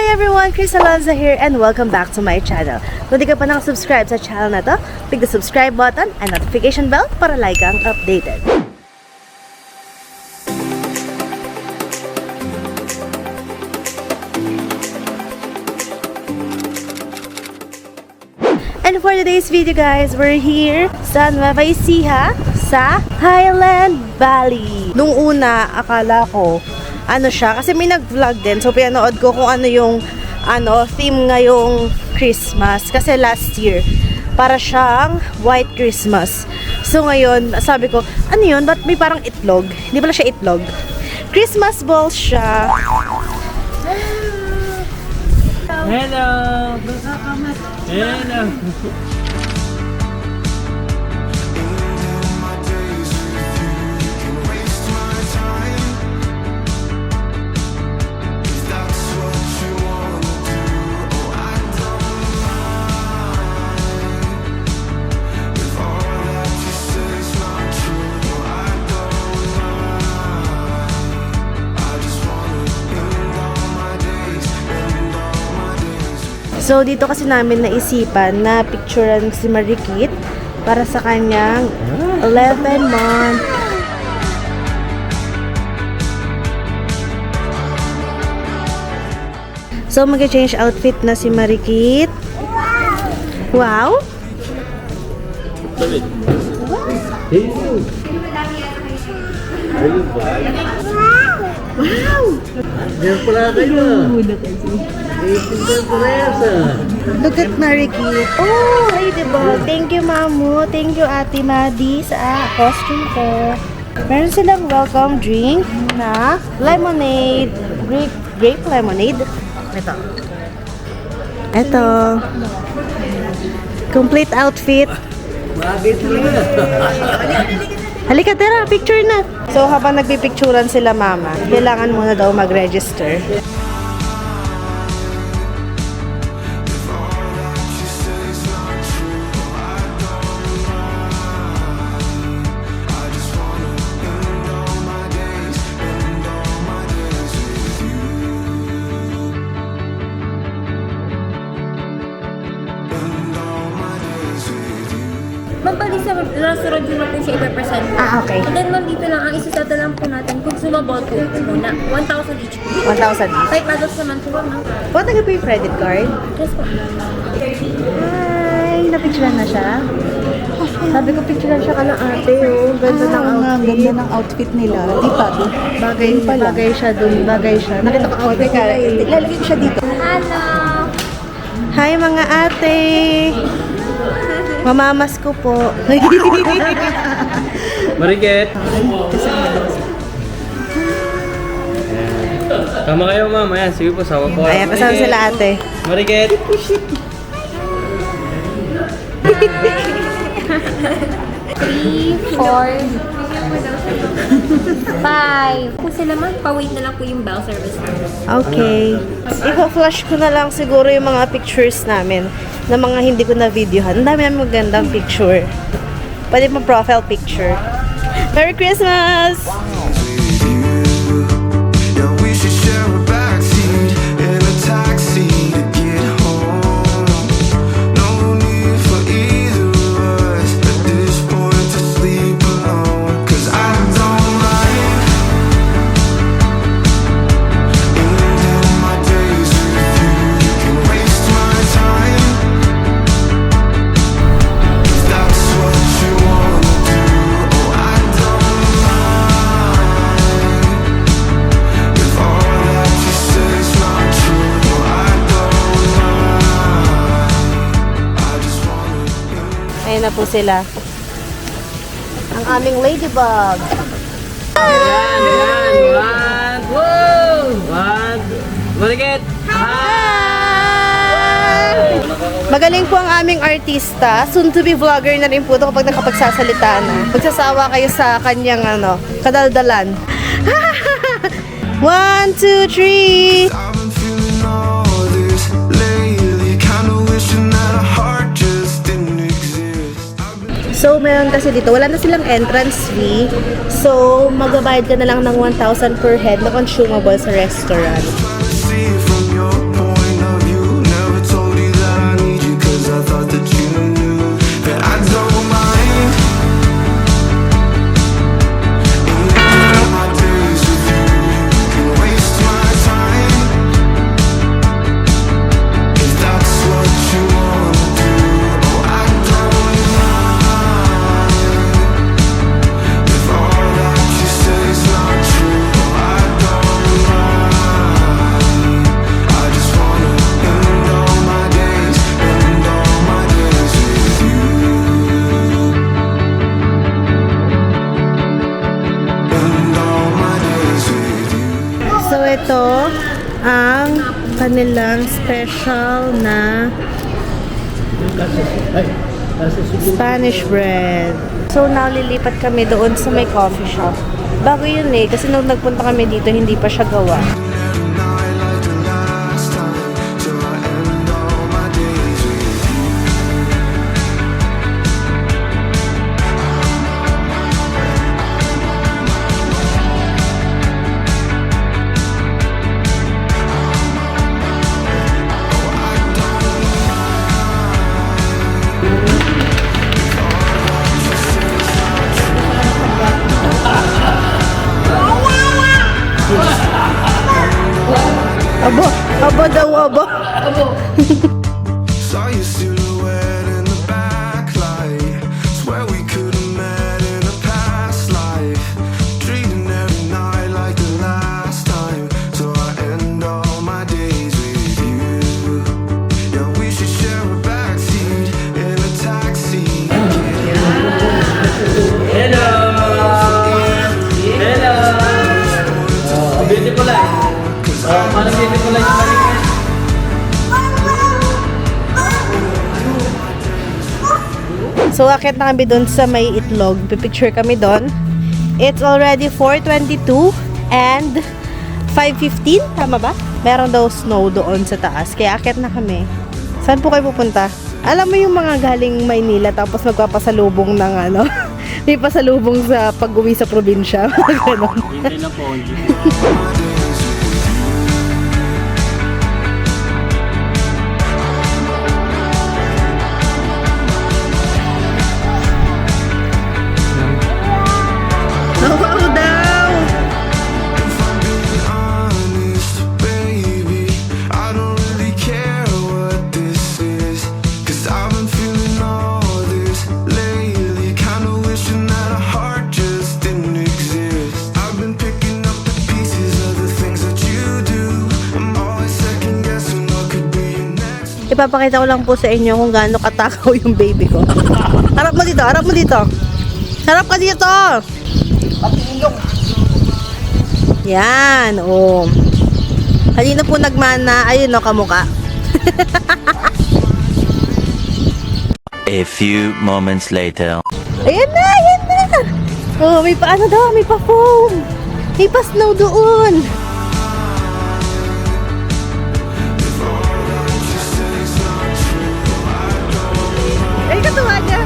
everyone! Chris Alonza here and welcome back to my channel. Kung di ka pa nakasubscribe sa channel na to, click the subscribe button and notification bell para like kang updated. And for today's video guys, we're here sa Nueva Ecija sa Highland Valley. Nung una, akala ko ano siya, kasi may nag-vlog din. So, pinanood ko kung ano yung theme ngayong Christmas. Kasi last year, para siyang White Christmas. So, ngayon, sabi ko, ano yun? Ba't may parang itlog? Hindi pala siya itlog. Christmas balls siya. Hello! Hello! So, dito kasi namin naisipan na picturean si Marikit para sa kanyang 11 month. So, mag-change outfit na si Marikit. Wow! Wow! Diyan pala kayo. Look at Marikit. Oh, ay diba? Thank you, Mamu. Thank you, Ate Madi, sa costume ko. Meron silang welcome drink na lemonade. Grape lemonade. Ito. Complete outfit. Bakit talaga? Halika, tara, picture na. So, habang nagpipicturan sila mama, kailangan muna daw mag-register. Ma'am, pali sa restaurant yun na po siya i-represent. Ah, okay. And then ma'am, dito lang, ang isasada lang po natin, kung sumabot po muna, 1,000 each po. 1,000 each. 5 adults naman po ma'am. Pwede po yung credit card? Yes po. Hi! Napicturean na siya? Sabi ko, picturean siya ka ng ate, oh. Ganda ng outfit. Ganda ng outfit nila. Di pa, di. Bagay siya dun. Bagay siya. Nakita ko outfit ka. Lalagay ko siya dito. Hello! Hi mga ate! Mamamas ko po. Marikit! Tama kayo ma'am. Ayan, sige po. Sama po. Ayan, kasama sila ate. Marikit! 3, 4, 5. Kung sila ma'am, pa-wait na lang po yung bell service namin. Okay. Ipa-flash ko na lang siguro yung mga pictures namin na mga hindi ko na-videohan. Ang dami namin magandang picture. Pwede pa profile picture. Merry Christmas! Yeah, we should share a backseat in a taxi to get home. No need for either of us at this point to sleep alone. 'Cause I don't like ending my days with you. You can waste my time if that's what you wanna do. Oh, I don't mind if all that you say is not true. No, I don't mind. I just wanna Ayan na po sila. Ang aming ladybug. Ayan, ayan. One. Whoa! One. Marikit! Hi! Magaling po ang aming artista. Soon to be vlogger na rin po ito kapag nakapagsasalita na. Magsasawa kayo sa kanyang kadaldalan. 1, 2, 3! I've been feeling all this lately, kinda wishing that a heart just didn't exist. So, meron kasi dito, wala na silang entrance fee. So, magbabayad ka na lang ng 1,000 per head na consumable sa restaurant. Trying to see it from your point kanilang special na Spanish bread. So, now lilipat kami doon sa may coffee shop. Bago yun eh, kasi nung nagpunta kami dito, hindi pa siya gawa. Every night like the last time, till I end all my days with you. Abo, abo daw, abo. Saw your silhouette in the backlight. Swear we could have met in a past life. Treating every night like the last time, so I end all my days with you. Yeah, we should share a backseat in a taxi. Hello! Hello! Oh, beautiful light. Oh, parang beautiful light yung balikan. So, akit na kami doon sa may itlog. Pipicture kami doon. It's already 4:22 and 5:15. Tama ba? Meron daw snow doon sa taas. Kaya akit na kami. Saan po kayo pupunta? Alam mo yung mga galing Maynila tapos magpapasalubong ng ano? May pasalubong sa pag-uwi sa probinsya. Ganon. Hindi na po. Wow daw! Honest, baby, I don't really care what this is, 'cause I've been feeling all this lately. Kinda wishing that a heart just didn't exist. I've been picking up the pieces of the things that you do. I'm always second guessing what could be next. Ipapakita ko lang po sa inyo kung gaano katakaw yung baby ko. Harap mo dito, harap mo dito. Harap ka dito! Yan, oh. Kanina po nagmana, ayun o, kamuka. A few moments later. Ayan na, ayan na! Oh, may pa ano daw, may pa foam. May pa snow doon. Ay, katuwa niya.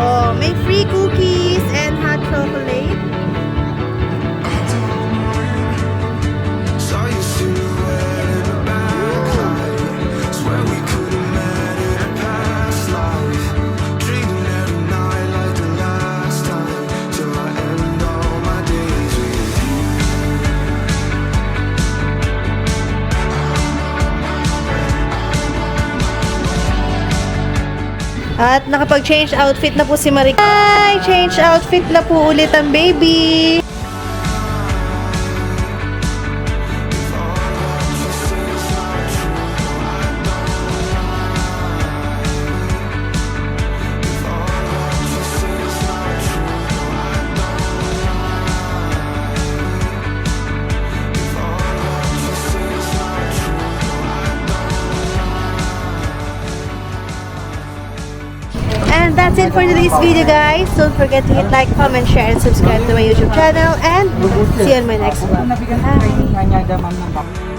Oh, may free cookies and hot chocolate. Saw your silhouette in the backlight. Swear we could have met in a past life. Treating every night like the last time, till I end all my days with you. At nakapag-change outfit na po si Marie. Hi! Change outfit na po ulit ang baby. And that's it for today's video, guys. Don't forget to hit like, comment, share, and subscribe to my YouTube channel. And see you on my next vlog. Bye!